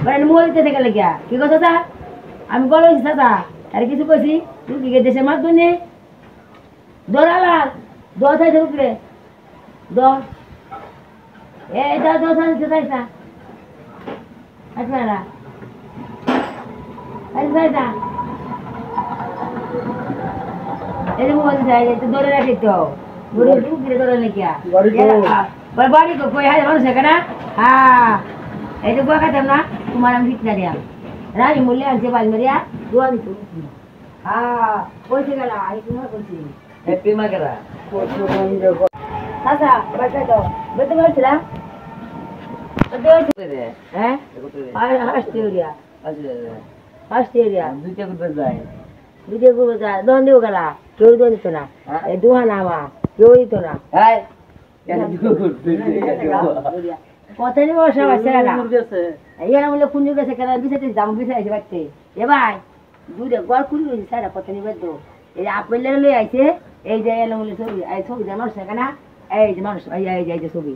mobile দিতে থেকে লেগিয়া কি কথা তা আমি বড় হয়েছি চাচা আর কিছু কইছি তুই কি দেশে মাছ ধরনি দৌড়ালাল 10 আছে উপরে 10 এই 10 আছে তাইছা আচ্ছা আচ্ছা এই মোবাইল যায় তো দৌড়ে রাখি তো বড় উপরে দৌড়ে লেগিয়া বাড়ি তো কই হায় মানুষ এখানে হ্যাঁ এই তো গোয়া খাইতাম না তোমার আমি ভিতরা দিয়া রানী মূল্যে আনছে বাল মারিয়া দোয়া দিত হ্যাঁ কইছে গেলা এই তোমার কইছি হ্যাপি মাগরা আচ্ছা বাচ্চা তো বেতে বলছিলাম হ্যাঁ আসতে এরিয়া আসতে এরিয়া দুইটা করবে যায় দোকান দিও গেলা কেউ দোকান দিত না এই দোকান আমা কেউ দিত না কথাই নেই বসা বাচ্চা ইয়ার বলে কুঞ্জু গেছে কেন বিছাইতে দাম বিছাইছে বাচ্চে এ ভাই দুইটা গড় কুড়ি গেছে সারা কথা নিবে তো এই আপেল লই আইছে এই যে এলো বলে ছবি এই ছবি মানুষ না এই যে মানুষ এই যে ছবি